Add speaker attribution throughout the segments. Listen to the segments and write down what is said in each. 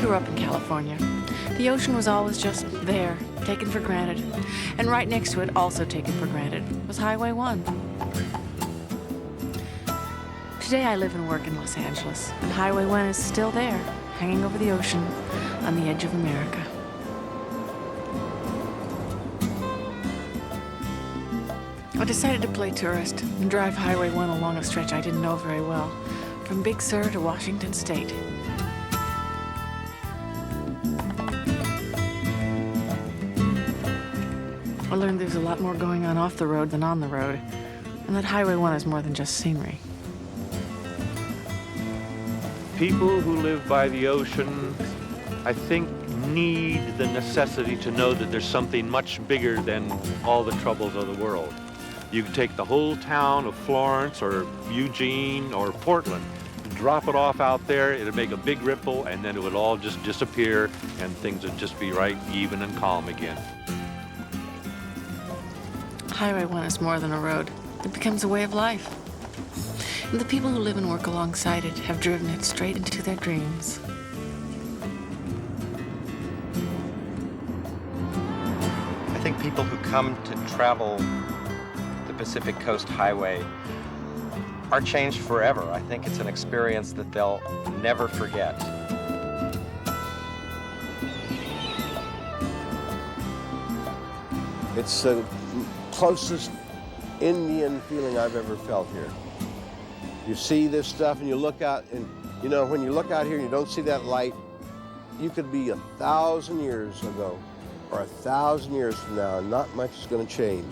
Speaker 1: grew up in California. The ocean was always just there, taken for granted. And right next to it, also taken for granted, was Highway 1. Today I live and work in Los Angeles, and Highway 1 is still there, hanging over the ocean on the edge of America. I decided to play tourist and drive Highway 1 along a stretch I didn't know very well, from Big Sur to Washington State. I learned there's a lot more going on off the road than on the road, and that Highway 1 is more than just scenery.
Speaker 2: People who live by the ocean, I think, need the necessity to know that there's something much bigger than all the troubles of the world. You can take the whole town of Florence or Eugene or Portland, drop it off out there, it'd make a big ripple, and then it would all just disappear, and things would just be right, even and calm again.
Speaker 1: Highway 1 is more than a road. It becomes a way of life. And the people who live and work alongside it have driven it straight into their dreams.
Speaker 3: I think people who come to travel the Pacific Coast Highway are changed forever. I think it's an experience that they'll never forget.
Speaker 4: It's the closest Indian feeling I've ever felt here. You see this stuff and you look out, and you know, when you look out here and you don't see that light, you could be 1,000 years ago or 1,000 years from now, and not much is going to change.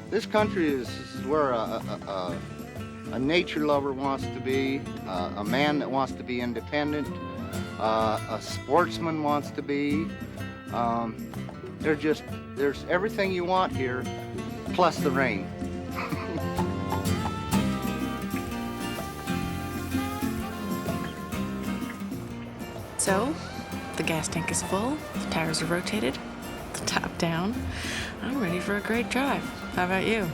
Speaker 5: This country is where a nature lover wants to be, a man that wants to be independent, a sportsman wants to be. There's everything you want here, plus the rain.
Speaker 1: So, the gas tank is full, the tires are rotated, the top down. I'm ready for a great drive. How about you?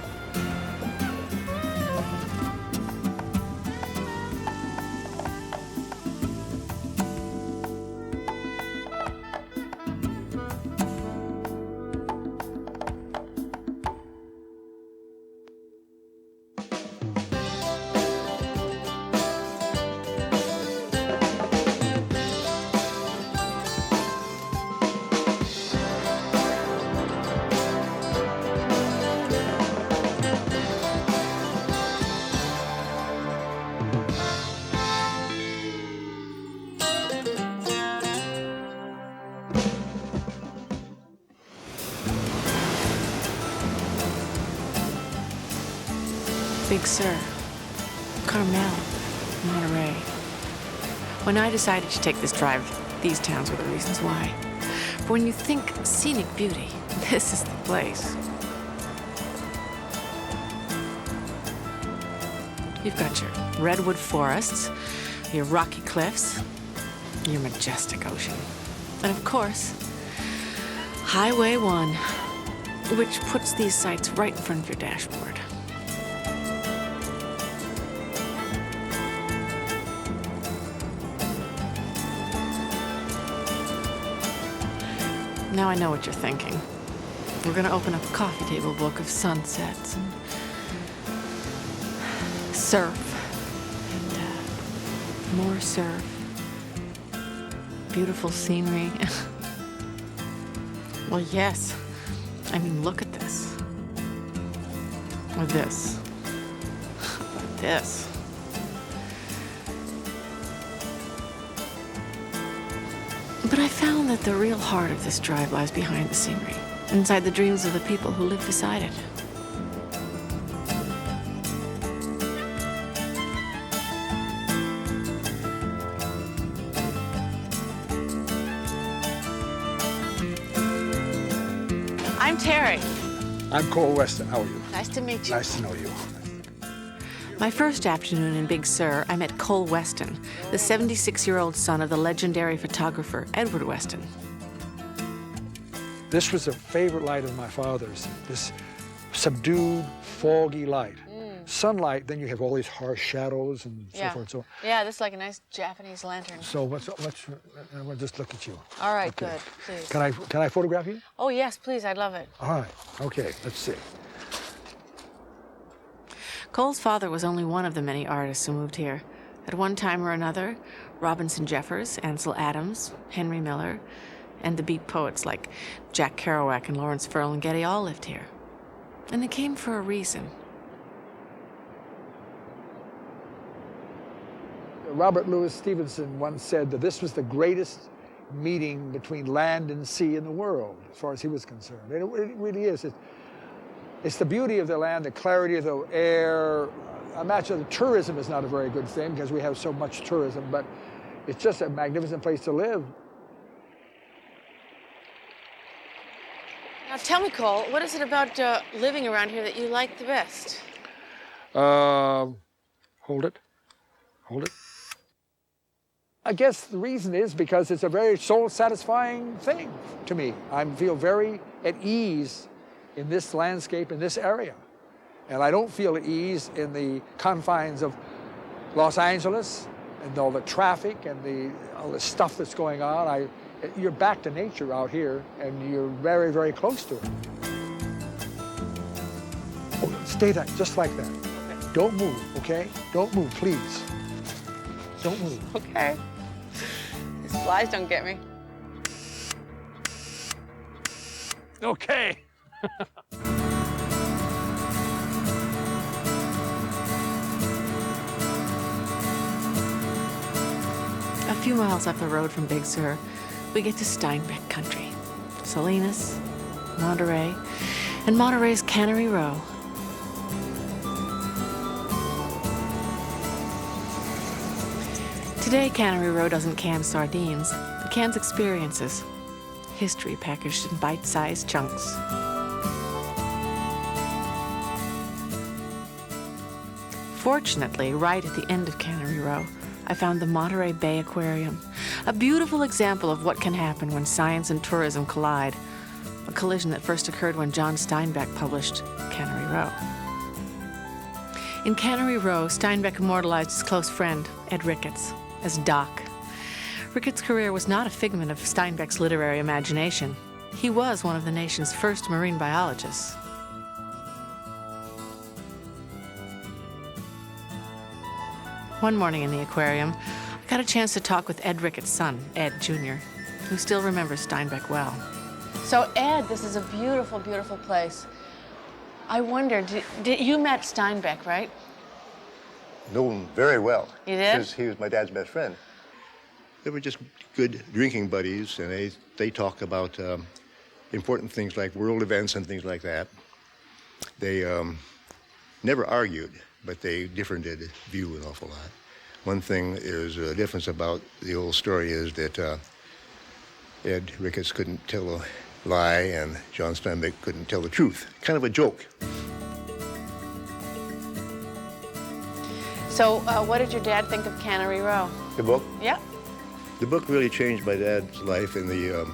Speaker 1: Big Sur, Carmel, Monterey. When I decided to take this drive, these towns were the reasons why. For when you think scenic beauty, this is the place. You've got your redwood forests, your rocky cliffs, your majestic ocean. And of course, Highway 1, which puts these sights right in front of your dashboard. Now I know what you're thinking. We're gonna open up a coffee table book of sunsets and surf and more surf, beautiful scenery. Well, yes. I mean, look at this. Or this. This. But I found that the real heart of this drive lies behind the scenery, inside the dreams of the people who live beside it. I'm Terry.
Speaker 6: I'm Cole Weston. How are you?
Speaker 1: Nice to meet you.
Speaker 6: Nice to know you.
Speaker 1: My first afternoon in Big Sur, I met Cole Weston, the 76-year-old son of the legendary photographer Edward Weston.
Speaker 6: This was a favorite light of my father's, this subdued, foggy light. sunlight, then you have all these harsh shadows and so
Speaker 1: Yeah.
Speaker 6: forth. So,
Speaker 1: Yeah, this is like a nice Japanese lantern.
Speaker 6: so I'm gonna just look at you.
Speaker 1: All right,
Speaker 6: Okay.
Speaker 1: good, please.
Speaker 6: Can I photograph you?
Speaker 1: Oh, yes, please, I'd love it.
Speaker 6: All right. Okay. Let's see.
Speaker 1: Cole's father was only one of the many artists who moved here. At one time or another, Robinson Jeffers, Ansel Adams, Henry Miller, and the beat poets like Jack Kerouac and Lawrence Ferlinghetti all lived here. And they came for a reason.
Speaker 6: Robert Louis Stevenson once said that this was the greatest meeting between land and sea in the world, as far as he was concerned. And it really is. It's the beauty of the land, the clarity of the air. I imagine the tourism is not a very good thing because we have so much tourism, but it's just a magnificent place to live.
Speaker 1: Now tell me, Cole, what is it about living around here that you like the best?
Speaker 6: Hold it. Hold it. I guess the reason is because it's a very soul-satisfying thing to me. I feel very at ease in this landscape, in this area. And I don't feel at ease in the confines of Los Angeles and all the traffic and all the stuff that's going on. You're back to nature out here, and you're very, very close to it. Oh, stay there, just like that.
Speaker 1: Okay.
Speaker 6: Don't move, okay? Don't move, please. Don't move.
Speaker 1: Okay. These flies don't get me.
Speaker 6: Okay.
Speaker 1: A few miles up the road from Big Sur, we get to Steinbeck country. Salinas, Monterey, and Monterey's Cannery Row. Today, Cannery Row doesn't can sardines. It cans experiences. History packaged in bite-sized chunks. Fortunately, right at the end of Cannery Row, I found the Monterey Bay Aquarium, a beautiful example of what can happen when science and tourism collide, a collision that first occurred when John Steinbeck published Cannery Row. In Cannery Row, Steinbeck immortalized his close friend, Ed Ricketts, as Doc. Ricketts' career was not a figment of Steinbeck's literary imagination. He was one of the nation's first marine biologists. One morning in the aquarium, I got a chance to talk with Ed Ricketts' son, Ed Jr., who still remembers Steinbeck well. So, Ed, this is a beautiful, beautiful place. I wonder, you met Steinbeck, right?
Speaker 7: Know him very well.
Speaker 1: You did?
Speaker 7: Since he was my dad's best friend. They were just good drinking buddies, and they talk about important things like world events and things like that. They never argued, but they differed view an awful lot. One thing is a difference about the old story is that Ed Ricketts couldn't tell a lie, and John Steinbeck couldn't tell the truth. Kind of a joke.
Speaker 1: So, what did your dad think of Cannery Row?
Speaker 7: The book?
Speaker 1: Yeah.
Speaker 7: The book really changed my dad's life in the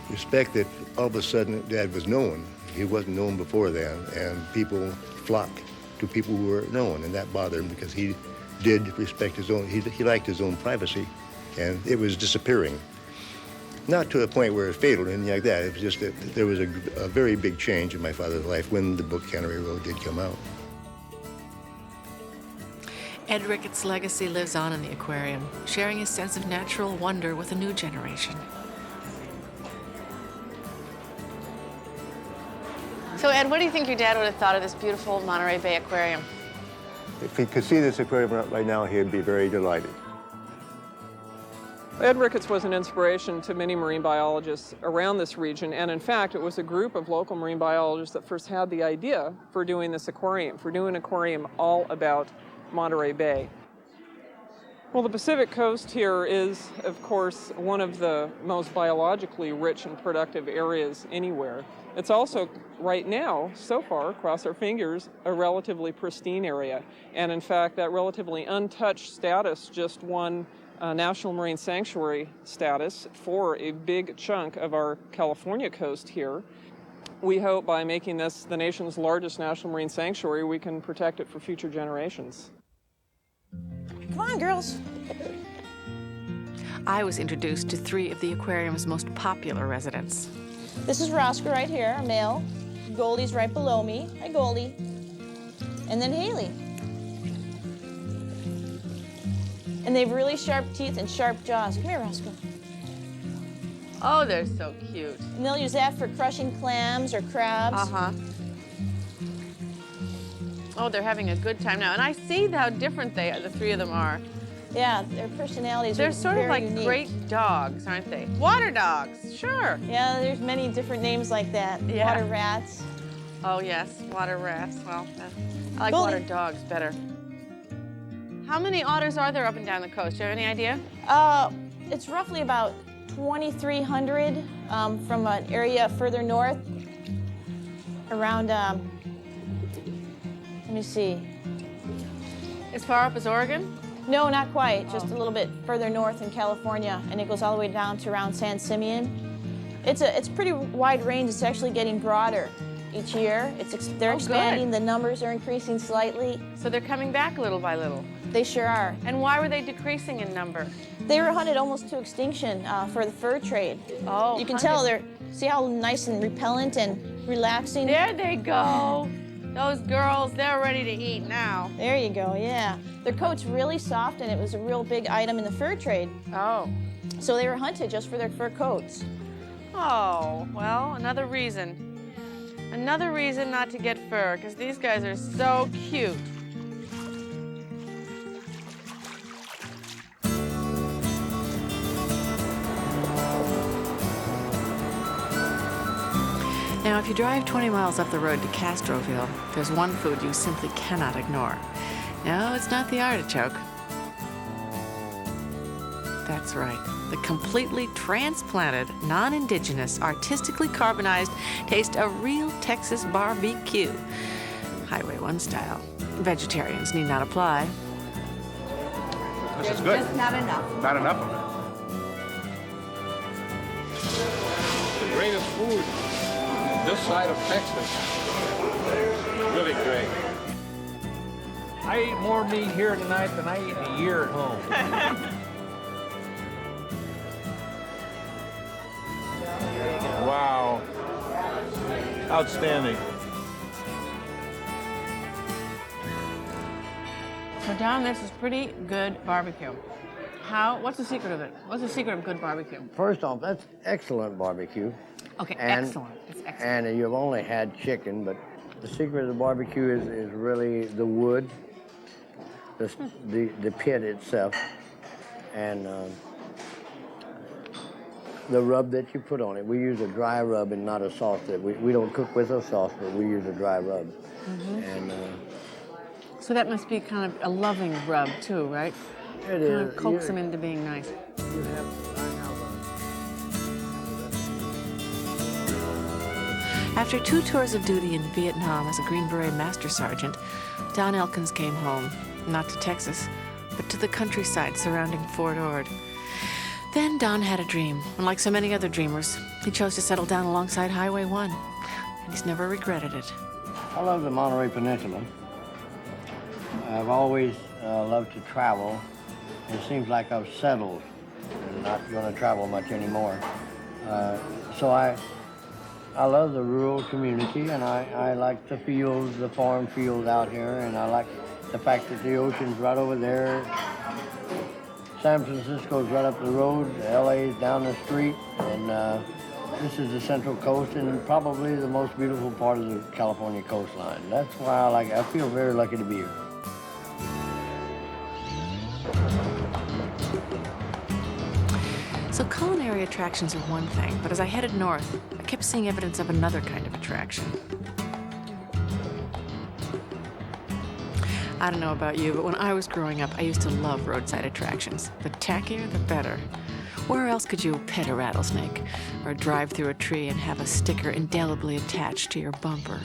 Speaker 7: respect that all of a sudden Dad was known. He wasn't known before then, and people flocked to people who were known, and that bothered him because he did respect his own, he liked his own privacy, and it was disappearing. Not to a point where it fatal or anything like that. It was just that there was a very big change in my father's life when the book Cannery Row did come out.
Speaker 1: Ed Ricketts' legacy lives on in the aquarium, sharing his sense of natural wonder with a new generation. So, Ed, what do you think your dad would have thought of this beautiful Monterey Bay Aquarium?
Speaker 7: If he could see this aquarium right now, he'd be very delighted.
Speaker 8: Ed Ricketts was an inspiration to many marine biologists around this region, and in fact, it was a group of local marine biologists that first had the idea for doing this aquarium, for doing an aquarium all about Monterey Bay. Well, the Pacific coast here is, of course, one of the most biologically rich and productive areas anywhere. It's also, right now, so far, cross our fingers, a relatively pristine area. And in fact, that relatively untouched status just won National Marine Sanctuary status for a big chunk of our California coast here. we hope by making this the nation's largest national marine sanctuary, we can protect it for future generations.
Speaker 9: Come on, girls.
Speaker 1: I was introduced to 3 of the aquarium's most popular residents.
Speaker 9: This is Roscoe right here, a male. Goldie's right below me. Hi, Goldie. And then Haley. And they have really sharp teeth and sharp jaws. Come here, Roscoe.
Speaker 1: Oh, they're so cute.
Speaker 9: And they'll use that for crushing clams or crabs.
Speaker 1: Uh-huh. Oh, they're having a good time now. And I see how different the 3 of them are.
Speaker 9: Yeah, their personalities
Speaker 1: They're
Speaker 9: are
Speaker 1: sort of
Speaker 9: very
Speaker 1: like
Speaker 9: unique.
Speaker 1: great dogs, aren't they? Water dogs, sure.
Speaker 9: Yeah, there's many different names like that.
Speaker 1: Yeah.
Speaker 9: Water rats.
Speaker 1: Oh, yes, water rats. Well, I like
Speaker 9: Goldie.
Speaker 1: water dogs better. How many otters are there up and down the coast? Do you have any idea?
Speaker 9: It's roughly about 2,300 from an area further north. Around, let me see.
Speaker 1: As far up as Oregon?
Speaker 9: No, not quite. Just a little bit further north in California, and it goes all the way down to around San Simeon. It's a pretty wide range. It's actually getting broader each year. They're expanding. The numbers are increasing slightly.
Speaker 1: So they're coming back little by little.
Speaker 9: They sure are.
Speaker 1: And why were they decreasing in number?
Speaker 9: They were hunted almost to extinction for the fur trade.
Speaker 1: Oh,
Speaker 9: you can tell see how nice and repellent and relaxing?
Speaker 1: There they go. Those girls, they're ready to eat now.
Speaker 9: There you go, yeah. Their coat's really soft, and it was a real big item in the fur trade.
Speaker 1: Oh.
Speaker 9: So they were hunted just for their fur coats.
Speaker 1: Oh, well, another reason. Another reason not to get fur, because these guys are so cute. Now, if you drive 20 miles up the road to Castroville, there's one food you simply cannot ignore. No, it's not the artichoke. That's right. The completely transplanted, non-indigenous, artistically carbonized taste of real Texas barbecue. Highway 1 style. Vegetarians need not apply.
Speaker 10: This is good.
Speaker 1: Just not enough.
Speaker 10: Not enough of it. The greatest food this side of Texas. Really great.
Speaker 11: I eat more meat here tonight than I eat in a year at home. Wow. Outstanding.
Speaker 1: So, Don, this is pretty good barbecue. What's the secret of it? What's the secret of good barbecue?
Speaker 12: First off, that's excellent barbecue.
Speaker 1: Okay,
Speaker 12: And-
Speaker 1: excellent. It's excellent.
Speaker 12: And you've only had chicken, but the secret of the barbecue is really the wood, the pit itself, and the rub that you put on it. We use a dry rub and not a sauce. We don't cook with a sauce, but we use a dry rub.
Speaker 1: Mm-hmm.
Speaker 12: And
Speaker 1: So that must be kind of a loving rub, too, right?
Speaker 12: it
Speaker 1: Kind
Speaker 12: is.
Speaker 1: of coax them into being nice.
Speaker 12: You have,
Speaker 1: After 2 tours of duty in Vietnam as a Green Beret Master Sergeant, Don Elkins came home, not to Texas, but to the countryside surrounding Fort Ord. Then Don had a dream, and like so many other dreamers, he chose to settle down alongside Highway 1, and he's never regretted it.
Speaker 12: I love the Monterey Peninsula. I've always loved to travel. It seems like I've settled and not going to travel much anymore. So I love the rural community, and I like the fields, the farm fields out here, and I like the fact that the ocean's right over there. San Francisco's right up the road, LA's down the street, and this is the Central Coast and probably the most beautiful part of the California coastline. That's why I feel very lucky to be here.
Speaker 1: So culinary attractions are one thing, but as I headed north, I kept seeing evidence of another kind of attraction. I don't know about you, but when I was growing up, I used to love roadside attractions. The tackier, the better. Where else could you pet a rattlesnake or drive through a tree and have a sticker indelibly attached to your bumper?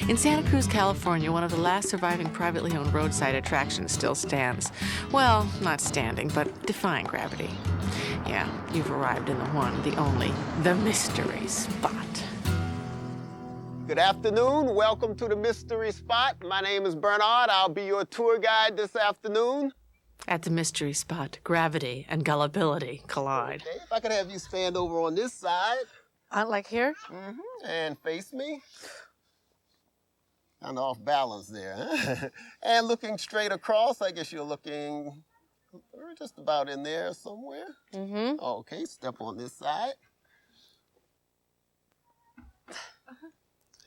Speaker 1: In Santa Cruz, California, one of the last surviving privately owned roadside attractions still stands. Well, not standing, but defying gravity. Yeah, you've arrived in the one, the only, the mystery spot.
Speaker 13: Good afternoon. Welcome to the Mystery Spot. My name is Bernard. I'll be your tour guide this afternoon.
Speaker 1: At the mystery spot, gravity and gullibility collide.
Speaker 13: Okay, if I could have you stand over on this side.
Speaker 1: Like here?
Speaker 13: Mm-hmm. And face me. Kind of off balance there, huh? And looking straight across, I guess you're looking just about in there somewhere.
Speaker 1: Mm-hmm.
Speaker 13: Okay, step on this side.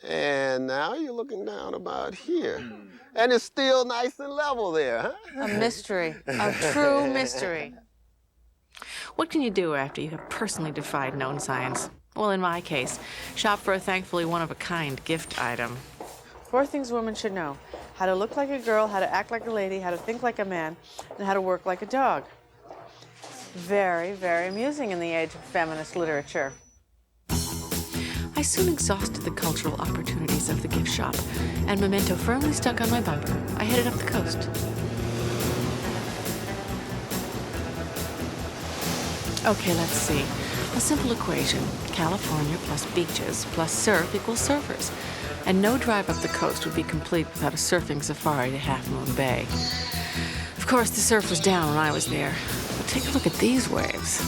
Speaker 13: And now you're looking down about here. And it's still nice and level there, huh?
Speaker 1: A mystery, a true mystery. What can you do after you have personally defied known science? Well, in my case, shop for a thankfully one-of-a-kind gift item. 4 things women should know: how to look like a girl, how to act like a lady, how to think like a man, and how to work like a dog. Very, very amusing in the age of feminist literature. I soon exhausted the cultural opportunities of the gift shop, and memento firmly stuck on my bumper. I headed up the coast. Okay, let's see. A simple equation: California plus beaches plus surf equals surfers. And no drive up the coast would be complete without a surfing safari to Half Moon Bay. Of course, the surf was down when I was there. But take a look at these waves.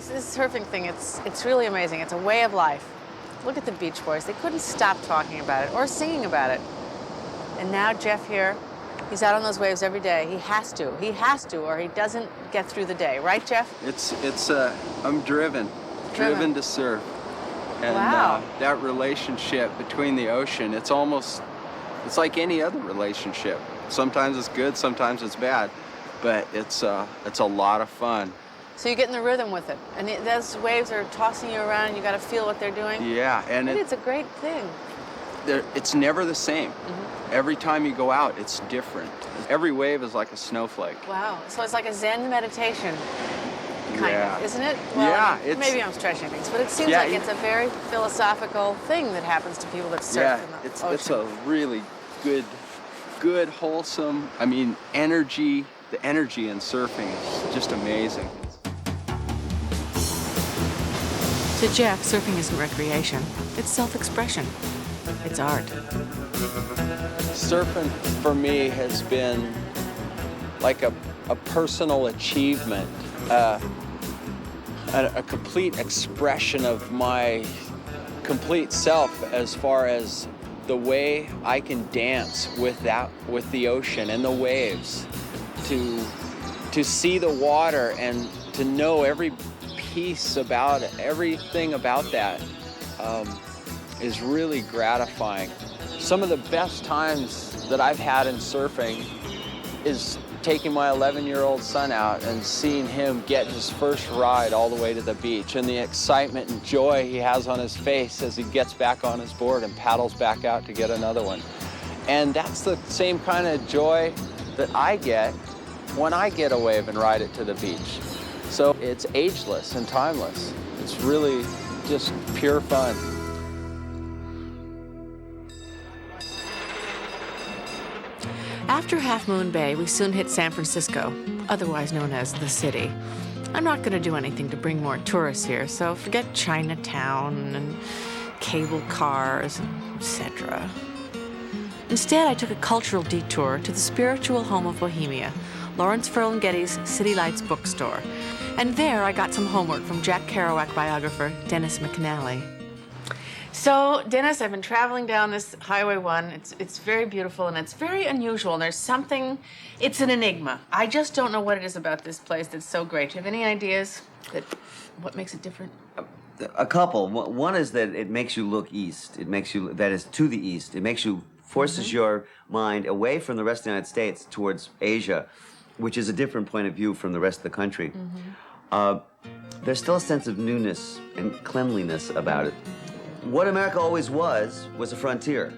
Speaker 1: This surfing thing, it's really amazing. It's a way of life. Look at the Beach Boys. They couldn't stop talking about it or singing about it. And now Jeff here, he's out on those waves every day. He has to, or he doesn't get through the day. Right, Jeff?
Speaker 14: I'm driven to surf. And
Speaker 1: wow.
Speaker 14: That relationship between the ocean, it's like any other relationship. Sometimes it's good, sometimes it's bad, but it's a lot of fun.
Speaker 1: So you get in the rhythm with it, and those waves are tossing you around, and you got to feel what they're doing.
Speaker 14: Yeah, and
Speaker 1: it's a great thing.
Speaker 14: It's never the same. Mm-hmm. Every time you go out, it's different. Every wave is like a snowflake.
Speaker 1: Wow, so it's like a Zen meditation, kind of, isn't it? Well,
Speaker 14: yeah,
Speaker 1: maybe I'm stretching things, but it seems like it's a very philosophical thing that happens to people that surf in the ocean.
Speaker 14: It's a really good, wholesome. I mean, energy. The energy in surfing is just amazing.
Speaker 1: To Jeff, surfing isn't recreation. It's self-expression. It's art.
Speaker 14: Surfing for me has been like a personal achievement, a complete expression of my complete self as far as the way I can dance with the ocean and the waves, to see the water and to know every piece about it, everything about that is really gratifying. Some of the best times that I've had in surfing is taking my 11-year-old son out and seeing him get his first ride all the way to the beach, and the excitement and joy he has on his face as he gets back on his board and paddles back out to get another one. And that's the same kind of joy that I get when I get a wave and ride it to the beach. So it's ageless and timeless. It's really just pure fun.
Speaker 1: After Half Moon Bay, we soon hit San Francisco, otherwise known as the city. I'm not going to do anything to bring more tourists here, so forget Chinatown and cable cars, etc. Instead, I took a cultural detour to the spiritual home of Bohemia, Lawrence Ferlinghetti's City Lights bookstore. And there I got some homework from Jack Kerouac biographer Dennis McNally. So, Dennis, I've been traveling down this Highway 1. It's very beautiful and it's very unusual. And there's something, it's an enigma. I just don't know what it is about this place that's so great. Do you have any ideas what makes it different?
Speaker 15: A couple. One is that it makes you look east. It makes you, that is to the east. It makes you forces your mind away from the rest of the United States towards Asia, which is a different point of view from the rest of the country. There's still a sense of newness and cleanliness about it. What America always was a frontier.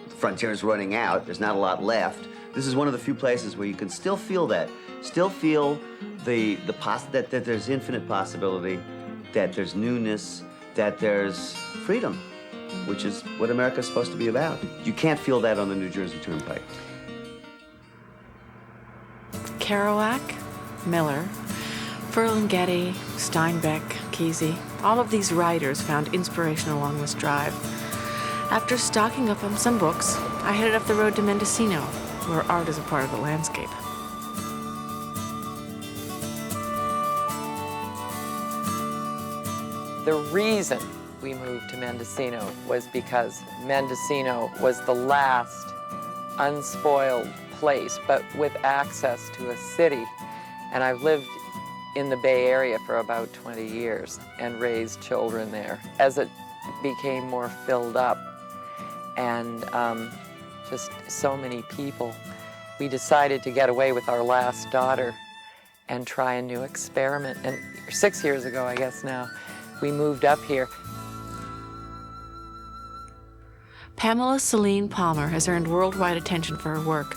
Speaker 15: The frontier is running out. There's not a lot left. This is one of the few places where you can still feel that, still feel that there's infinite possibility, that there's newness, that there's freedom, which is what America's supposed to be about. You can't feel that on the New Jersey Turnpike.
Speaker 1: Kerouac, Miller, Ferlinghetti, Steinbeck, Kesey, all of these writers found inspiration along this drive. After stocking up on some books, I headed up the road to Mendocino, where art is a part of the landscape.
Speaker 16: The reason we moved to Mendocino was because Mendocino was the last unspoiled place, but with access to a city. And I've lived in the Bay Area for about 20 years and raised children there. As it became more filled up and just so many people, we decided to get away with our last daughter and try a new experiment. And 6 years ago, I guess now, we moved up here.
Speaker 1: Pamela Celine Palmer has earned worldwide attention for her work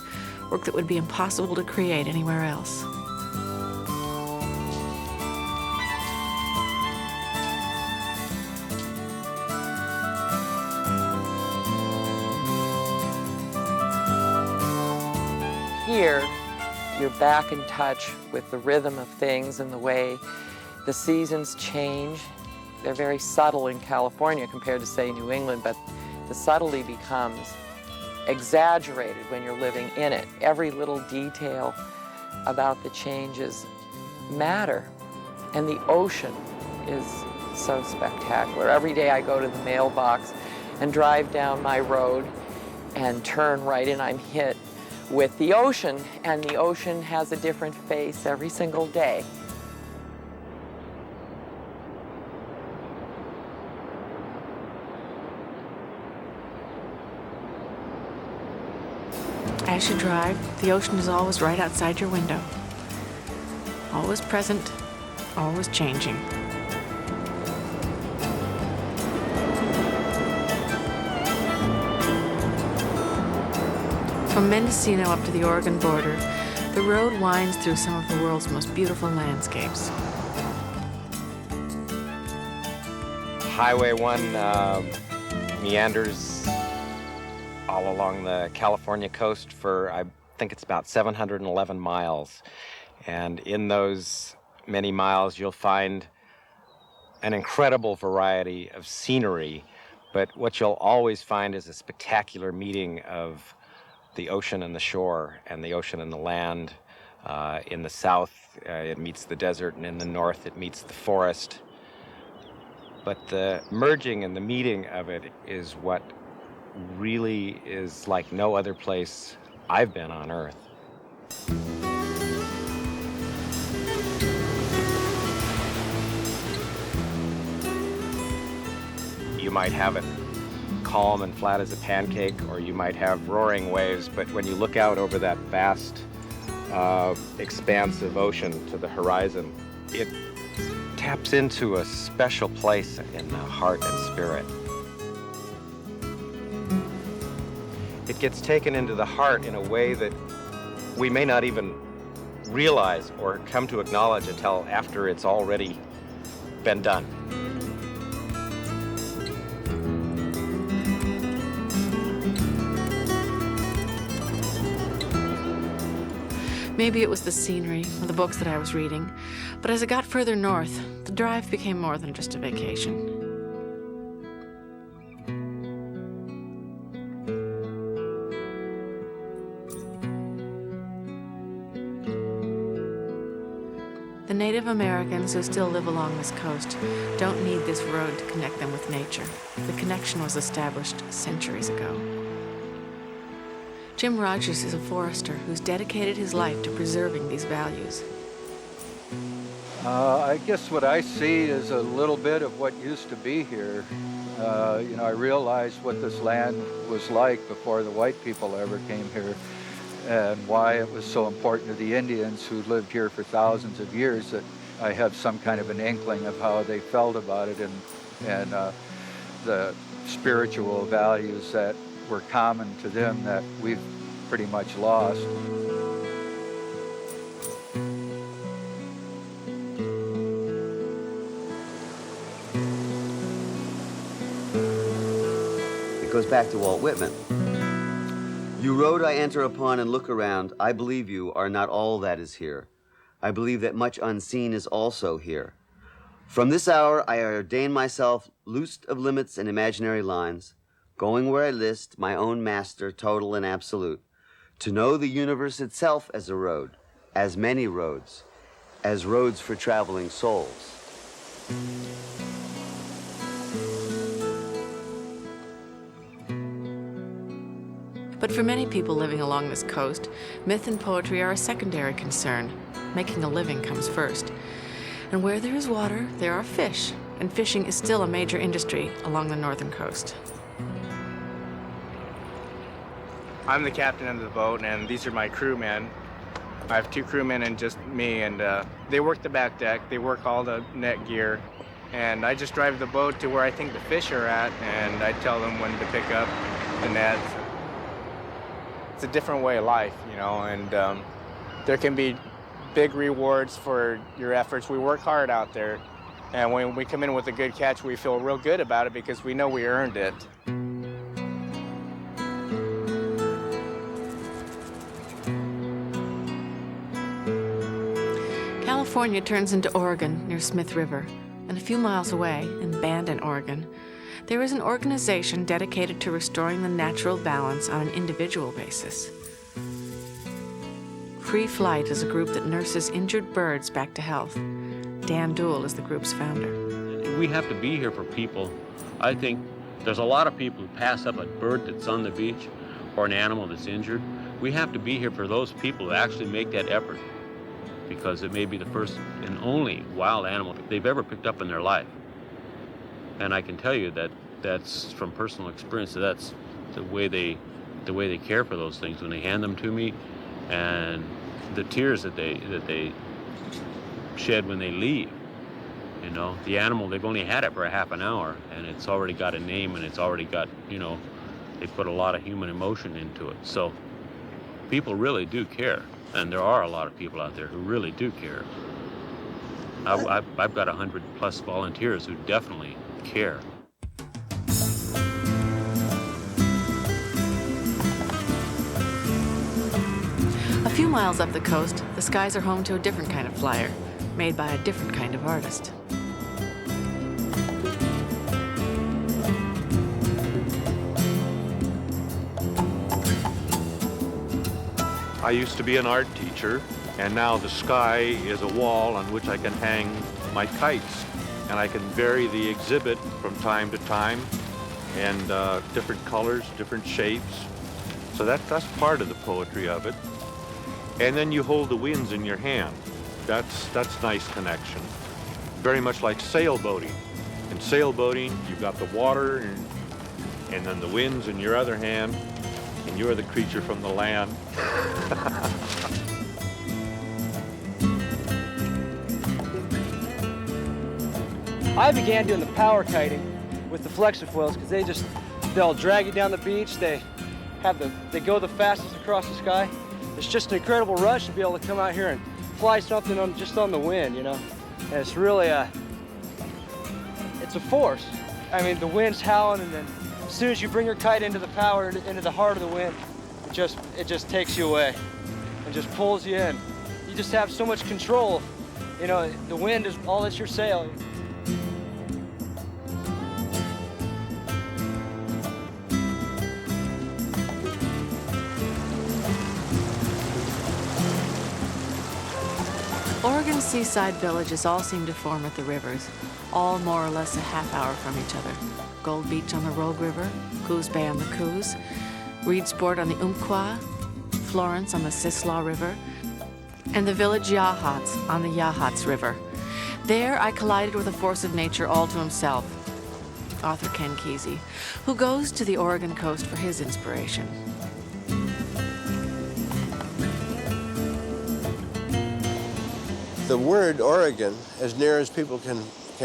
Speaker 1: that would be impossible to create anywhere else.
Speaker 16: Here, you're back in touch with the rhythm of things and the way the seasons change. They're very subtle in California compared to, say, New England, but the subtlety becomes exaggerated when you're living in it. Every little detail about the changes matter. And the ocean is so spectacular. Every day I go to the mailbox and drive down my road and turn right, and I'm hit with the ocean, and the ocean has a different face every single day.
Speaker 1: As you drive, the ocean is always right outside your window. Always present, always changing. From Mendocino up to the Oregon border, the road winds through some of the world's most beautiful landscapes.
Speaker 3: Highway 1 meanders all along the California coast for, I think it's about 711 miles. And in those many miles, you'll find an incredible variety of scenery, but what you'll always find is a spectacular meeting of the ocean and the shore, and the ocean and the land. In the south, it meets the desert, and in the north, it meets the forest. But the merging and the meeting of it is what really is like no other place I've been on Earth. You might have it calm and flat as a pancake, or you might have roaring waves, but when you look out over that vast expanse of ocean to the horizon, it taps into a special place in the heart and spirit. It gets taken into the heart in a way that we may not even realize or come to acknowledge until after it's already been done.
Speaker 1: Maybe it was the scenery or the books that I was reading, but as I got further north, the drive became more than just a vacation. The Native Americans who still live along this coast don't need this road to connect them with nature. The connection was established centuries ago. Jim Rogers is a forester who's dedicated his life to preserving these values.
Speaker 6: I guess what I see is a little bit of what used to be here. I realized what this land was like before the white people ever came here, and why it was so important to the Indians who lived here for thousands of years, that I have some kind of an inkling of how they felt about it, and the spiritual values that were common to them that we've pretty much lost.
Speaker 15: It goes back to Walt Whitman. You road I enter upon and look around, I believe you are not all that is here. I believe that much unseen is also here. From this hour I ordain myself loosed of limits and imaginary lines, going where I list, my own master, total and absolute, to know the universe itself as a road, as many roads, as roads for traveling souls.
Speaker 1: But for many people living along this coast, myth and poetry are a secondary concern. Making a living comes first. And where there is water, there are fish, and fishing is still a major industry along the northern coast.
Speaker 17: I'm the captain of the boat, and these are my crewmen. I have 2 crewmen and just me, and they work the back deck, they work all the net gear, and I just drive the boat to where I think the fish are at, and I tell them when to pick up the nets. It's a different way of life, and there can be big rewards for your efforts. We work hard out there, and when we come in with a good catch, we feel real good about it because we know we earned it.
Speaker 1: California turns into Oregon near Smith River, and a few miles away, in Bandon, Oregon, there is an organization dedicated to restoring the natural balance on an individual basis. Free Flight is a group that nurses injured birds back to health. Dan Duell is the group's founder.
Speaker 18: We have to be here for people. I think there's a lot of people who pass up a bird that's on the beach or an animal that's injured. We have to be here for those people who actually make that effort, because it may be the first and only wild animal they've ever picked up in their life. And I can tell you that that's from personal experience. That's the way they care for those things when they hand them to me, and the tears that they shed when they leave. The animal, they've only had it for a half an hour, and it's already got a name, and it's already got, they put a lot of human emotion into it. So people really do care, and there are a lot of people out there who really do care. I've got 100+ volunteers who definitely care.
Speaker 1: A few miles up the coast, the skies are home to a different kind of flyer, made by a different kind of artist.
Speaker 2: I used to be an art teacher, and now the sky is a wall on which I can hang my kites, and I can vary the exhibit from time to time, and different colors, different shapes. So that's part of the poetry of it. And then you hold the winds in your hand. That's nice connection. Very much like sailboating. In sailboating, you've got the water and then the winds in your other hand, and you're the creature from the land.
Speaker 19: I began doing the power kiting with the Flexifoils because they'll drag you down the beach. They go the fastest across the sky. It's just an incredible rush to be able to come out here and fly something just on the wind, And it's really it's a force. I mean, the wind's howling, and then as soon as you bring your kite into the power, into the heart of the wind, it just takes you away and just pulls you in. You just have so much control. The wind is all that's your sail.
Speaker 1: Oregon's seaside villages all seem to form at the rivers, all more or less a half hour from each other. Gold Beach on the Rogue River, Coos Bay on the Coos, Reedsport on the Umpqua, Florence on the Sislaw River, and the village Yachats on the Yachats River. There I collided with a force of nature all to himself. author Ken Kesey, who goes to the Oregon coast for his inspiration.
Speaker 4: The word Oregon, as near as people can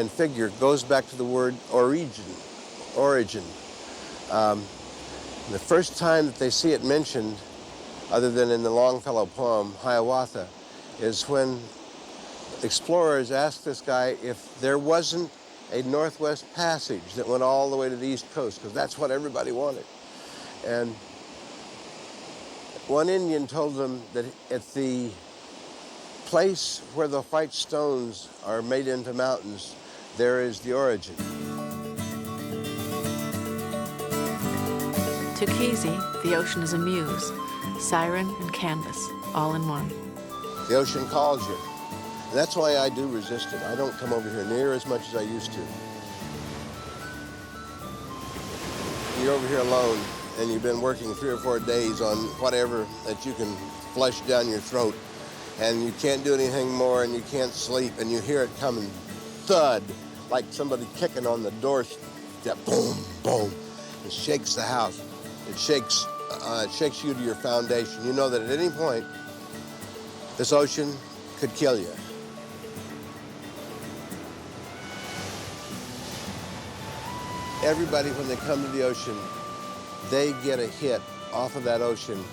Speaker 4: figure, goes back to the word origin. The first time that they see it mentioned, other than in the Longfellow poem, Hiawatha, is when explorers asked this guy if there wasn't a Northwest Passage that went all the way to the East Coast, because that's what everybody wanted. And one Indian told them that at the place where the white stones are made into mountains, there is the origin.
Speaker 1: To Kesey, the ocean is a muse, siren and canvas, all in one.
Speaker 4: The ocean calls you. And that's why I do resist it. I don't come over here near as much as I used to. You're over here alone, and you've been working 3 or 4 days on whatever that you can flush down your throat, and you can't do anything more, and you can't sleep, and you hear it coming, thud, like somebody kicking on the doorstep, boom, boom. It shakes the house. It shakes you to your foundation. You know that at any point, this ocean could kill you. Everybody, when they come to the ocean, they get a hit off of that ocean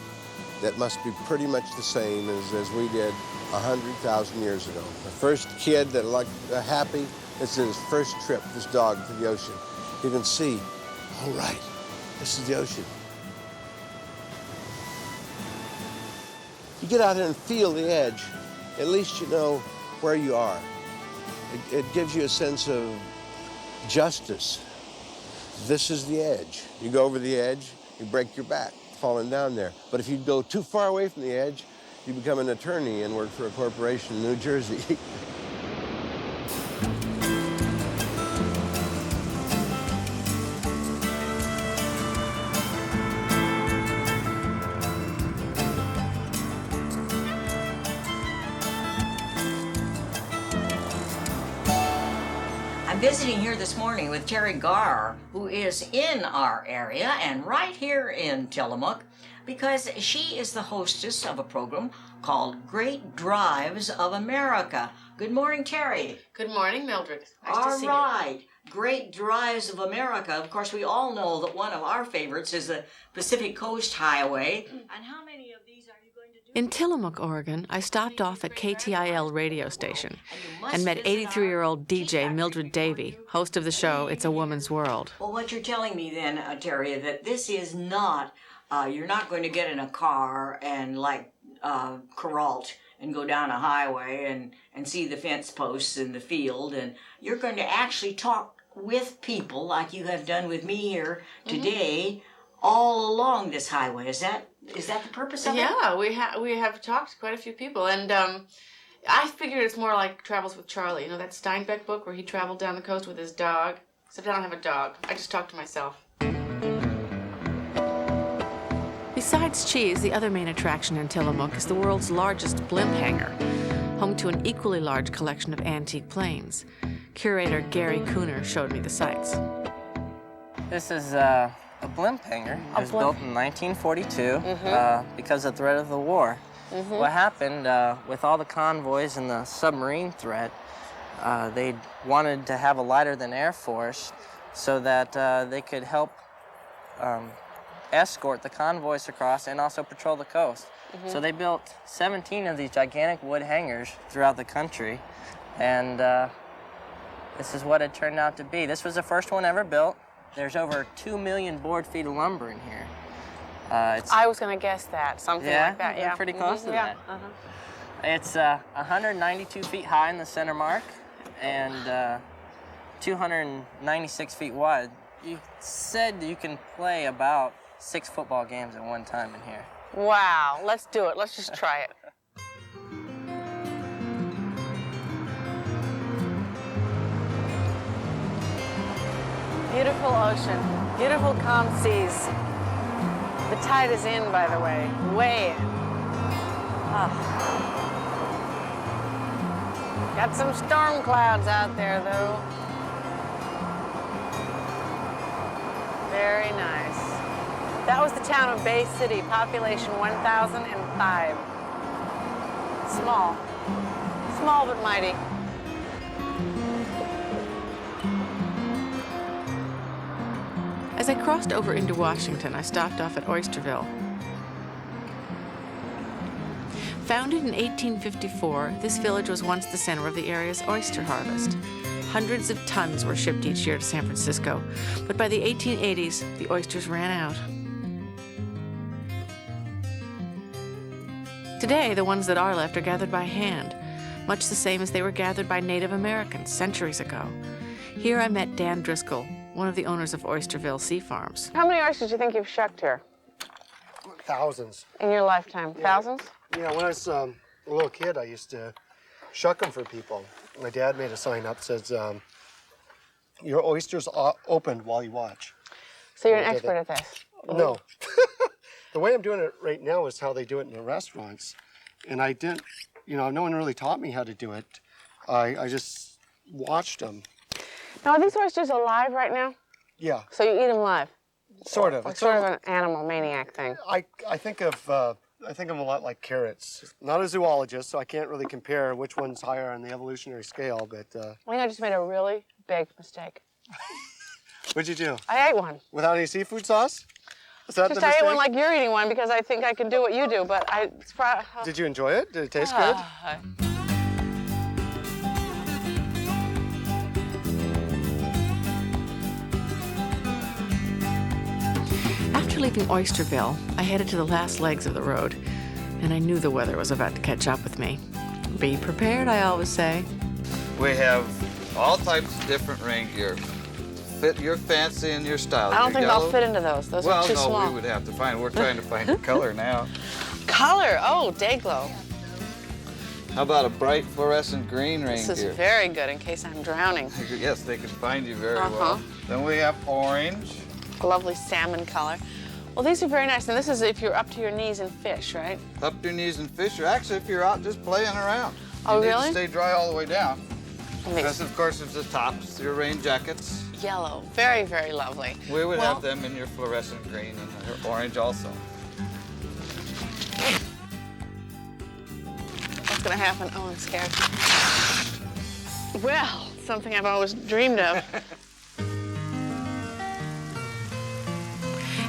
Speaker 4: that must be pretty much the same as we did 100,000 years ago. The first kid that looked happy, this is his first trip, this dog, to the ocean. You can see, all right, this is the ocean. You get out there and feel the edge. At least you know where you are. It gives you a sense of justice. This is the edge. You go over the edge, you break your back falling down there. But if you go too far away from the edge, you become an attorney and work for a corporation in New Jersey.
Speaker 20: Visiting here this morning with Terry Garr, who is in our area and right here in Tillamook, because she is the hostess of a program called Great Drives of America. Good morning, Terry.
Speaker 1: Good morning, Mildred. Nice
Speaker 20: All
Speaker 1: to see
Speaker 20: right. Great Drives of America. Of course, we all know that one of our favorites is the Pacific Coast Highway. And how many of these are you going to do?
Speaker 1: In Tillamook, Oregon, I stopped off at KTIL radio station and met 83-year-old DJ Mildred Davy, host of the show It's a Woman's World.
Speaker 20: Well, what you're telling me then, Terry, that this is not, you're not going to get in a car and like Kuralt and go down a highway and see the fence posts in the field, and you're going to actually talk with people like you have done with me here today all along this highway. Is that the purpose of it?
Speaker 1: Yeah, we have talked to quite a few people, and I figured it's more like Travels with Charlie. You know that Steinbeck book where he traveled down the coast with his dog? Except I don't have a dog. I just talk to myself. Besides cheese, the other main attraction in Tillamook is the world's largest blimp hangar, home to an equally large collection of antique planes. Curator Gary Cooner showed me the sights.
Speaker 21: This is a blimp hangar. It was built in 1942 because of the threat of the war. What happened with all the convoys and the submarine threat, they wanted to have a lighter-than-air force so that they could help escort the convoys across and also patrol the coast. So they built 17 of these gigantic wood hangars throughout the country, and this is what it turned out to be. This was the first one ever built. There's over 2 million board feet of lumber in here.
Speaker 1: I was going to guess that, something like that, yeah.
Speaker 21: Pretty close to that. It's 192 feet high in the center mark and 296 feet wide. You said you can play about 6 football games at one time in here.
Speaker 1: Wow, let's do it. Let's just try it. Beautiful ocean, beautiful calm seas. The tide is in, by the way, way in. Got some storm clouds out there, though. Very nice. That was the town of Bay City, population 1,005. Small. Small but mighty. As I crossed over into Washington, I stopped off at Oysterville. Founded in 1854, this village was once the center of the area's oyster harvest. Hundreds of tons were shipped each year to San Francisco, but by the 1880s, the oysters ran out. Today, the ones that are left are gathered by hand, much the same as they were gathered by Native Americans centuries ago. Here I met Dan Driscoll, one of the owners of Oysterville Sea Farms. How many oysters do you think you've shucked here?
Speaker 5: Thousands.
Speaker 1: In your lifetime?
Speaker 5: Yeah.
Speaker 1: Thousands?
Speaker 5: Yeah, when I was a little kid, I used to shuck them for people. My dad made a sign up that says, your oysters are opened while you watch.
Speaker 1: So you're an expert at this?
Speaker 5: No. The way I'm doing it right now is how they do it in the restaurants. And I didn't, no one really taught me how to do it. I just watched them.
Speaker 1: Now, are these oysters alive right now?
Speaker 5: Yeah.
Speaker 1: So you eat them live?
Speaker 5: Sort of.
Speaker 1: It's sort of an animal maniac thing.
Speaker 5: I think of them a lot like carrots. Not a zoologist, so I can't really compare which one's higher on the evolutionary scale, but...
Speaker 1: I think I just made a really big mistake.
Speaker 5: What'd you do?
Speaker 1: I ate one.
Speaker 5: Without any seafood sauce? Is that
Speaker 1: Just
Speaker 5: the
Speaker 1: I
Speaker 5: mistake?
Speaker 1: ate one like you're eating one because I think I can do what you do, but it's probably...
Speaker 5: Did you enjoy it? Did it taste good?
Speaker 1: After leaving Oysterville, I headed to the last legs of the road, and I knew the weather was about to catch up with me. Be prepared, I always say.
Speaker 22: We have all types of different rain gear. Fit your fancy and your style.
Speaker 1: I don't
Speaker 22: Your
Speaker 1: think
Speaker 22: yellow-
Speaker 1: I'll fit into those. Those are too small.
Speaker 22: Well, no, we would have to find. We're trying to find color now.
Speaker 1: Color? Oh, day glow.
Speaker 22: How about a bright fluorescent green rain
Speaker 1: This
Speaker 22: gear?
Speaker 1: is very good in case I'm drowning.
Speaker 22: Yes, they can find you very
Speaker 1: Uh-huh.
Speaker 22: well. Then we have orange.
Speaker 1: A lovely salmon color. Well, these are very nice, and this is if you're up to your knees in fish, right?
Speaker 22: Up to your knees in fish, or actually if you're out just playing around.
Speaker 1: Oh,
Speaker 22: you
Speaker 1: really?
Speaker 22: need to stay dry all the way down.
Speaker 1: Makes-
Speaker 22: This, of course, is the tops, your rain jackets.
Speaker 1: Yellow. Very, very lovely.
Speaker 22: We would
Speaker 1: Well-
Speaker 22: have them in your fluorescent green and your orange also.
Speaker 1: What's going to happen? Oh, I'm scared. Well, something I've always dreamed of.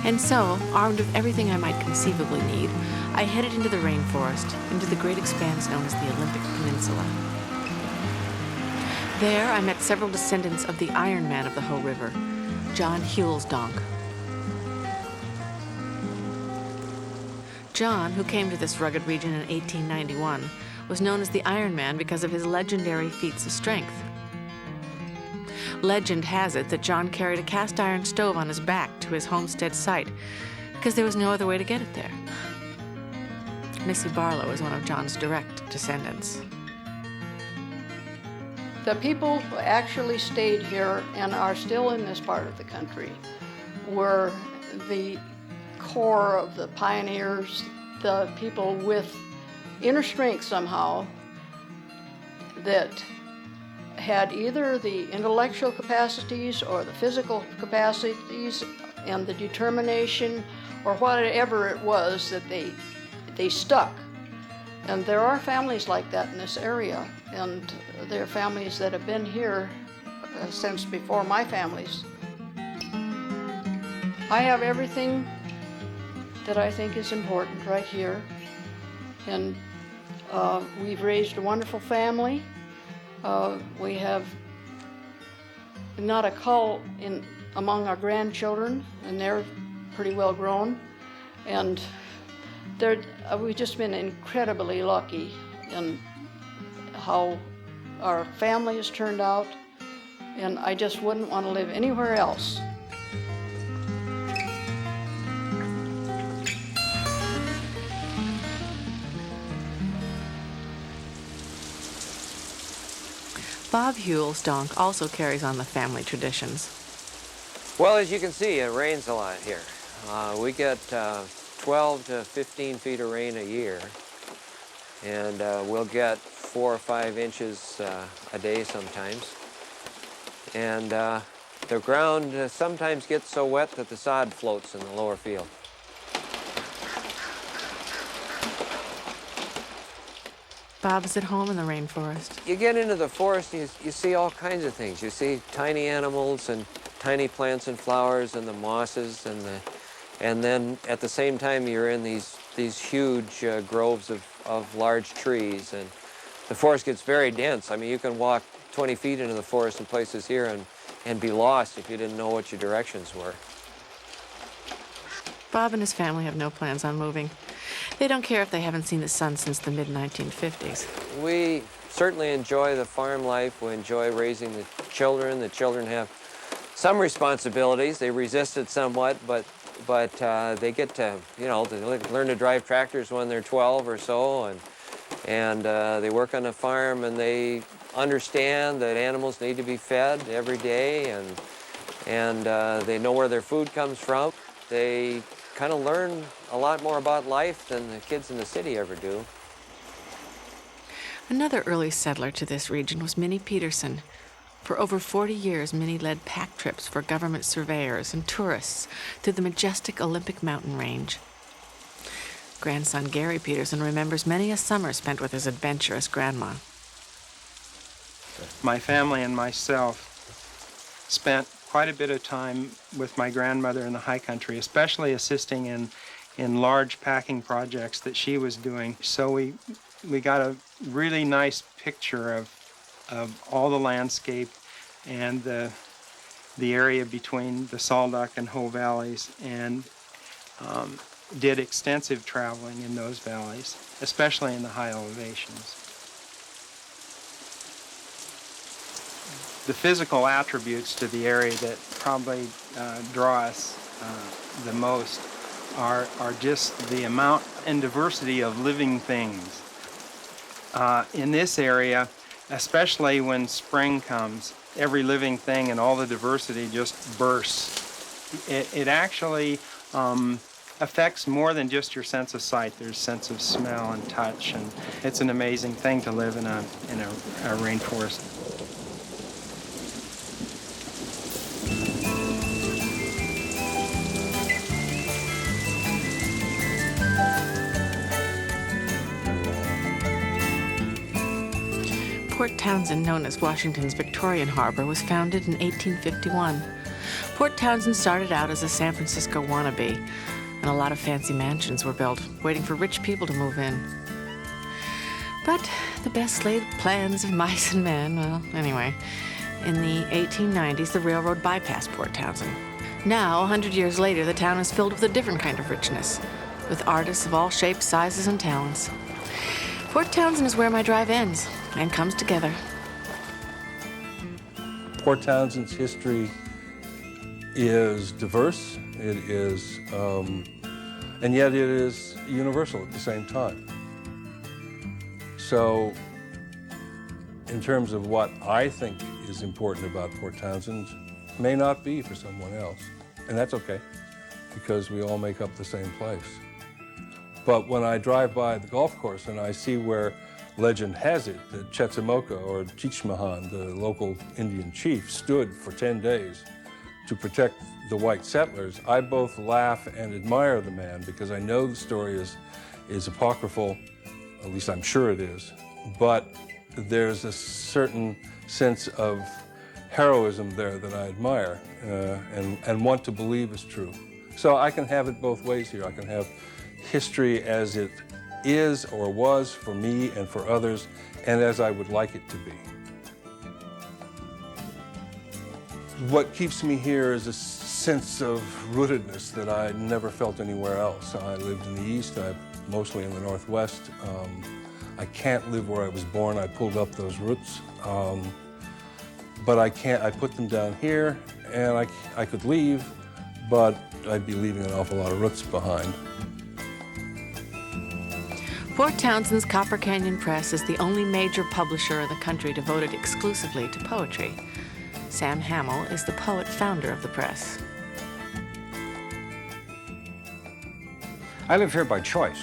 Speaker 1: And so, armed with everything I might conceivably need, I headed into the rainforest, into the great expanse known as the Olympic Peninsula. There, I met several descendants of the Iron Man of the Hoh River, John Huelsdonk. John, who came to this rugged region in 1891, was known as the Iron Man because of his legendary feats of strength. Legend has it that John carried a cast iron stove on his back to his homestead site because there was no other way to get it there. Missy Barlow is one of John's direct descendants.
Speaker 23: The people who actually stayed here and are still in this part of the country were the core of the pioneers, the people with inner strength somehow that had either the intellectual capacities or the physical capacities and the determination or whatever it was that they stuck. And there are families like that in this area, and there are families that have been here since before my families. I have everything that I think is important right here, and we've raised a wonderful family. We have not a cull among our grandchildren, and they're pretty well grown. And we've just been incredibly lucky in how our family has turned out, and I just wouldn't want to live anywhere else.
Speaker 1: Bob Huelsdonk also carries on the family traditions.
Speaker 24: Well, as you can see, it rains a lot here. We get 12 to 15 feet of rain a year, and we'll get 4 or 5 inches a day sometimes. And The ground sometimes gets so wet that the sod floats in the lower field.
Speaker 1: Bob is at home in the rainforest.
Speaker 24: You get into the forest, you see all kinds of things. You see tiny animals and tiny plants and flowers and the mosses and then at the same time you're in these huge groves of large trees, and the forest gets very dense. I mean, you can walk 20 feet into the forest in places here and be lost if you didn't know what your directions were.
Speaker 1: Bob and his family have no plans on moving. They don't care if they haven't seen the sun since the mid-1950s.
Speaker 24: We certainly enjoy the farm life. We enjoy raising the children. The children have some responsibilities. They resist it somewhat, but they get to, you know, they learn to drive tractors when they're 12 or so, and they work on the farm, and they understand that animals need to be fed every day, and they know where their food comes from. They kind of learn a lot more about life than the kids in the city ever do.
Speaker 1: Another early settler to this region was Minnie Peterson. For over 40 years, Minnie led pack trips for government surveyors and tourists through the majestic Olympic mountain range. Grandson Gary Peterson remembers many a summer spent with his adventurous grandma.
Speaker 7: My family and myself spent quite a bit of time with my grandmother in the high country, especially assisting in large packing projects that she was doing. So we got a really nice picture of all the landscape and the area between the Saldock and Hoh valleys, and did extensive traveling in those valleys, especially in the high elevations. The physical attributes to the area that probably draw us the most are just the amount and diversity of living things. In this area, especially when spring comes, every living thing and all the diversity just bursts. It actually affects more than just your sense of sight. There's sense of smell and touch, and it's an amazing thing to live in a rainforest.
Speaker 1: Port Townsend, known as Washington's Victorian Harbor, was founded in 1851. Port Townsend started out as a San Francisco wannabe, and a lot of fancy mansions were built, waiting for rich people to move in. But the best laid plans of mice and men, well, anyway, in the 1890s, the railroad bypassed Port Townsend. Now, 100 years later, the town is filled with a different kind of richness, with artists of all shapes, sizes, and talents. Port Townsend is where my drive ends and comes together.
Speaker 8: Port Townsend's history is diverse, it is, and yet it is universal at the same time. So, in terms of what I think is important about Port Townsend, may not be for someone else, and that's okay, because we all make up the same place. But when I drive by the golf course and I see where legend has it that Chetzemoka or Chichmahan, the local Indian chief, stood for 10 days to protect the white settlers, I both laugh and admire the man, because I know the story is apocryphal, at least I'm sure it is, but there's a certain sense of heroism there that I admire and want to believe is true. So I can have it both ways here. I can have history as it is or was for me and for others, and as I would like it to be. What keeps me here is a sense of rootedness that I never felt anywhere else. I lived in the East, mostly in the Northwest. I can't live where I was born. I pulled up those roots. But I put them down here, and I could leave, but I'd be leaving an awful lot of roots behind.
Speaker 1: Port Townsend's Copper Canyon Press is the only major publisher in the country devoted exclusively to poetry. Sam Hamill is the poet-founder of the press.
Speaker 9: I live here by choice.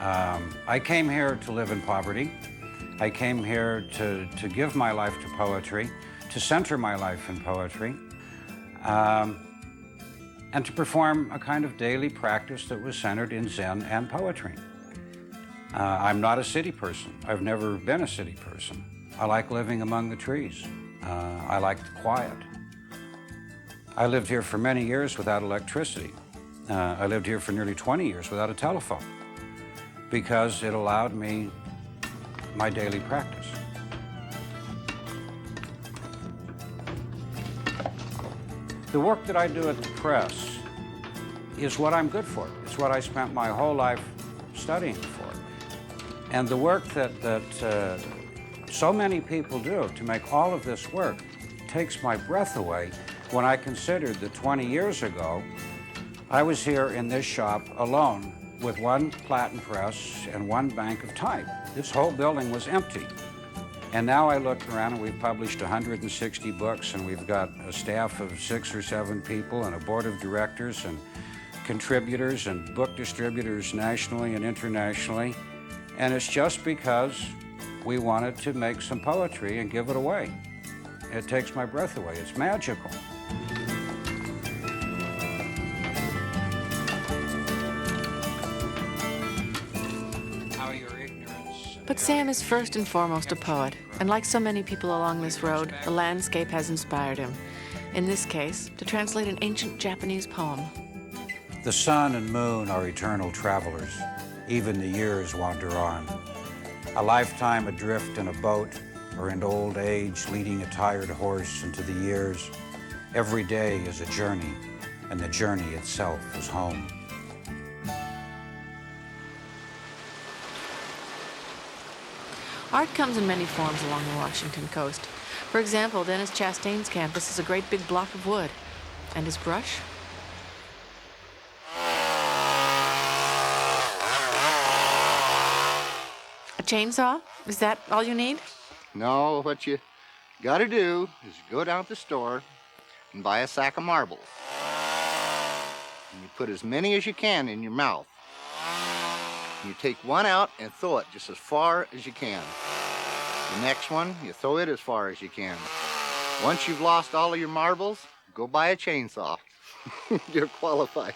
Speaker 9: I came here to live in poverty. I came here to give my life to poetry, to center my life in poetry. and to perform a kind of daily practice that was centered in Zen and poetry. I'm not a city person. I've never been a city person. I like living among the trees. I like the quiet. I lived here for many years without electricity. I lived here for nearly 20 years without a telephone because it allowed me my daily practice. The work that I do at the press is what I'm good for. It's what I spent my whole life studying for. And the work that so many people do to make all of this work takes my breath away when I considered that 20 years ago, I was here in this shop alone with one platen press and one bank of type. This whole building was empty. And now I look around and we've published 160 books and we've got a staff of 6 or 7 people and a board of directors and contributors and book distributors nationally and internationally. And it's just because we wanted to make some poetry and give it away. It takes my breath away. It's magical.
Speaker 1: But Sam is first and foremost a poet, and like so many people along this road, the landscape has inspired him. In this case, to translate an ancient Japanese poem.
Speaker 9: The sun and moon are eternal travelers. Even the years wander on. A lifetime adrift in a boat, or in old age leading a tired horse into the years. Every day is a journey, and the journey itself is home.
Speaker 1: Art comes in many forms along the Washington coast. For example, Dennis Chastain's campus is a great big block of wood. And his brush? A chainsaw? Is that all you need?
Speaker 10: No, what you gotta do is go down to the store and buy a sack of marbles. And you put as many as you can in your mouth. You take one out and throw it just as far as you can. The next one, you throw it as far as you can. Once you've lost all of your marbles, go buy a chainsaw. You're qualified.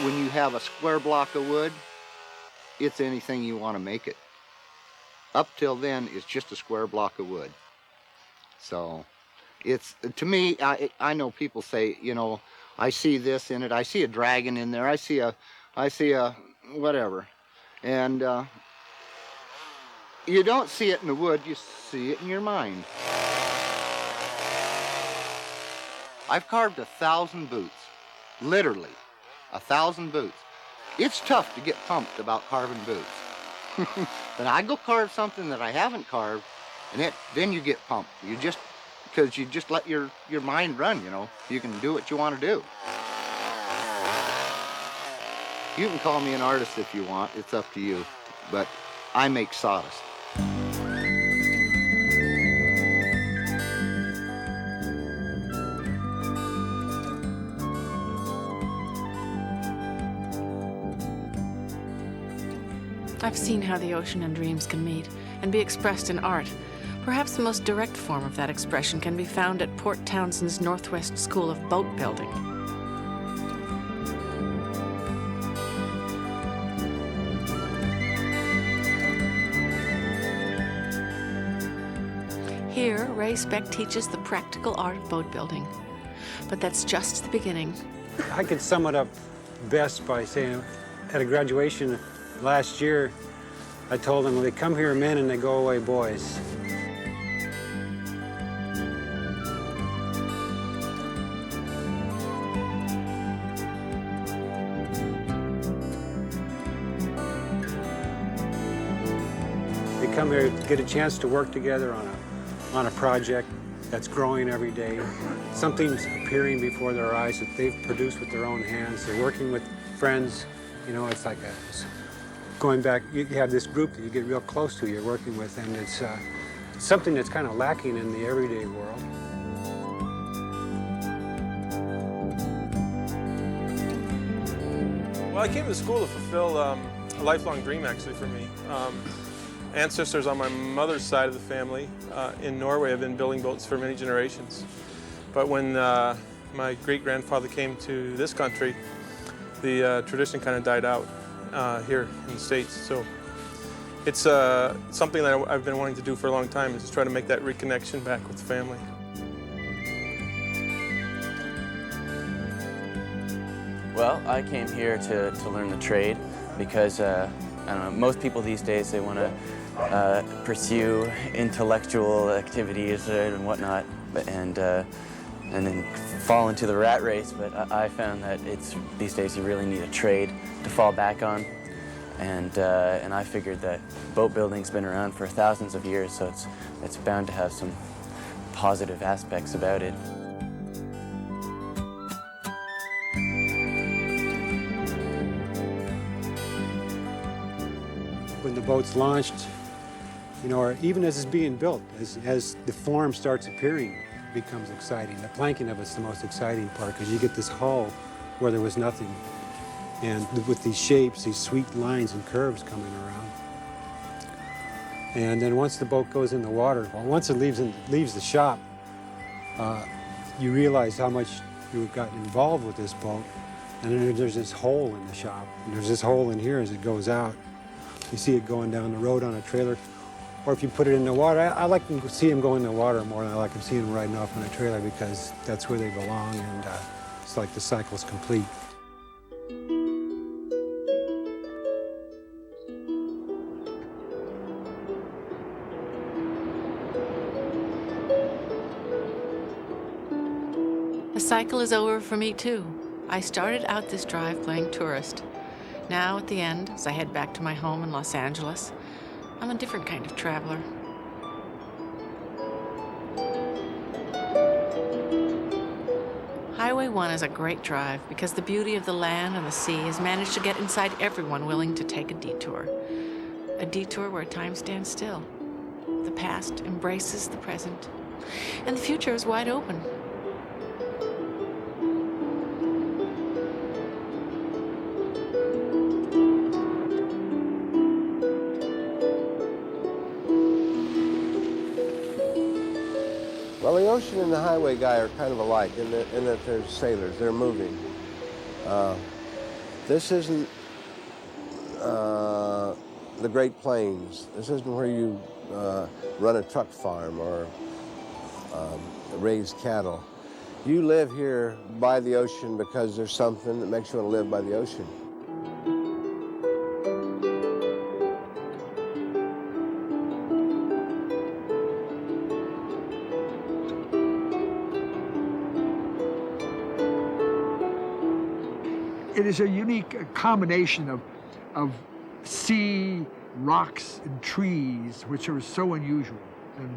Speaker 10: When you have a square block of wood, it's anything you want to make it. Up till then, it's just a square block of wood. So it's, to me, I know people say, you know, I see this in it, I see a dragon in there, I see a whatever. And you don't see it in the wood, you see it in your mind. I've carved 1,000 boots, literally, 1,000 boots. It's tough to get pumped about carving boots. But I go carve something that I haven't carved, and then you get pumped. Because you just let your mind run, you know. You can do what you want to do. You can call me an artist if you want, it's up to you. But I make sawdust.
Speaker 1: I've seen how the ocean and dreams can meet and be expressed in art. Perhaps the most direct form of that expression can be found at Port Townsend's Northwest School of Boat Building. Here, Ray Speck teaches the practical art of boat building. But that's just the beginning.
Speaker 11: I could sum it up best by saying at a graduation last year, I told them, well, they come here men and they go away boys. They come here to get a chance to work together on a project that's growing every day. Something's appearing before their eyes that they've produced with their own hands. They're working with friends. You know, it's like going back, you have this group that you get real close to, you're working with, and it's something that's kind of lacking in the everyday world.
Speaker 12: Well, I came to school to fulfill a lifelong dream, actually, for me. ancestors on my mother's side of the family in Norway have been building boats for many generations. But when my great-grandfather came to this country, the tradition kind of died out here in the States. So it's something that I've been wanting to do for a long time, is just try to make that reconnection back with the family.
Speaker 13: Well, I came here to learn the trade because, I don't know, most people these days, they want to pursue intellectual activities and whatnot, and then fall into the rat race. But I found that these days you really need a trade to fall back on. And I figured that boat building's been around for thousands of years, so it's bound to have some positive aspects about it.
Speaker 11: When the boat's launched, you know, or even as it's being built, as the form starts appearing, it becomes exciting. The planking of it's the most exciting part, because you get this hull where there was nothing. And with these shapes, these sweet lines and curves coming around. And then once the boat goes in the water, well, once it leaves the shop, you realize how much you've gotten involved with this boat. And then there's this hole in the shop. And there's this hole in here as it goes out. You see it going down the road on a trailer. Or if you put it in the water, I like to see them go in the water more than I like to see them riding off on a trailer, because that's where they belong, and it's like the cycle's complete.
Speaker 1: The cycle is over for me, too. I started out this drive playing tourist. Now, at the end, as I head back to my home in Los Angeles, I'm a different kind of traveler. Highway 1 is a great drive because the beauty of the land and the sea has managed to get inside everyone willing to take a detour. A detour where time stands still. The past embraces the present, and the future is wide open.
Speaker 4: Well, the ocean and the highway guy are kind of alike in that they're sailors. They're moving. This isn't the Great Plains. This isn't where you run a truck farm or raise cattle. You live here by the ocean because there's something that makes you want to live by the ocean.
Speaker 6: It is a unique combination of sea, rocks, and trees, which are so unusual, and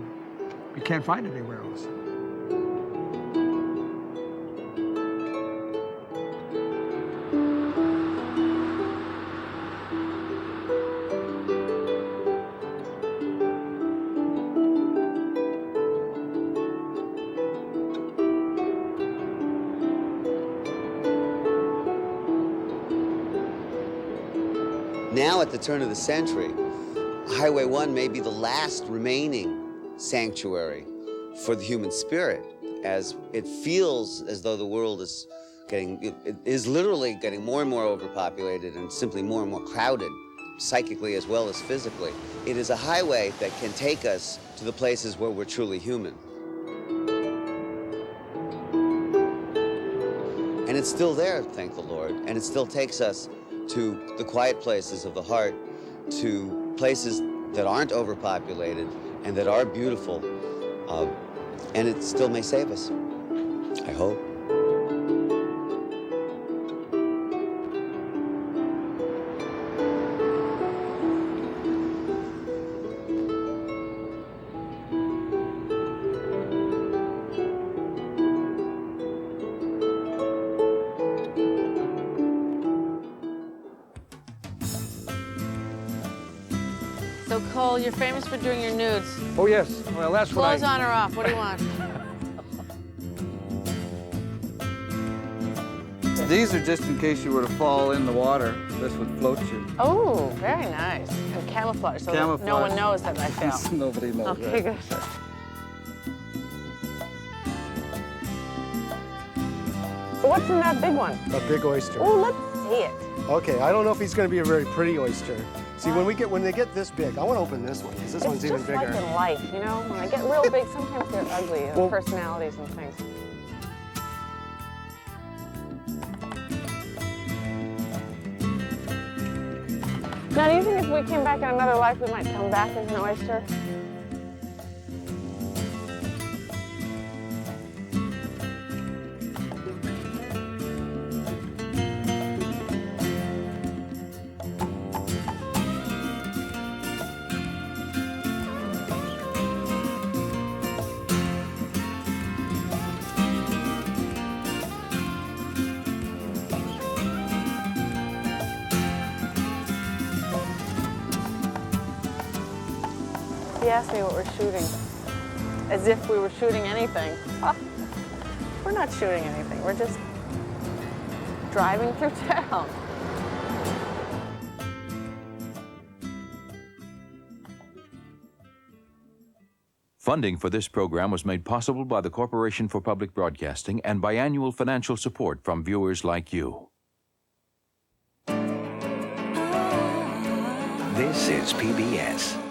Speaker 6: you can't find it anywhere else.
Speaker 15: Now, at the turn of the century, Highway 1 may be the last remaining sanctuary for the human spirit, as it feels as though the world is literally getting more and more overpopulated and simply more and more crowded, psychically as well as physically. It is a highway that can take us to the places where we're truly human. And it's still there, thank the Lord, and it still takes us to the quiet places of the heart, to places that aren't overpopulated and that are beautiful, and it still may save us, I hope.
Speaker 1: So, Cole, you're famous for doing your nudes.
Speaker 6: Oh, yes. Well, that's what
Speaker 1: Clothes on or off? What do you want?
Speaker 22: These are just in case you were to fall in the water. This would float you.
Speaker 1: Oh, very nice. And camouflage, so
Speaker 22: Camouflage.
Speaker 1: that no one knows that I fell.
Speaker 22: Nobody knows.
Speaker 1: Okay,
Speaker 22: Right?
Speaker 1: good. What's in that big one?
Speaker 5: A big oyster.
Speaker 1: Oh, let's see it.
Speaker 5: Okay, I don't know if he's going to be a very pretty oyster. See, when they get this big, I want to open this one because this one's even bigger.
Speaker 1: It's just like in life, you know? When they get real big, sometimes they're ugly,
Speaker 5: Well-
Speaker 1: personalities and things. Now, do you think if we came back in another life, we might come back as an oyster? He asked me what we're shooting, as if we were shooting anything. We're not shooting anything, we're just driving through town.
Speaker 3: Funding for this program was made possible by the Corporation for Public Broadcasting and by annual financial support from viewers like you.
Speaker 14: This is PBS.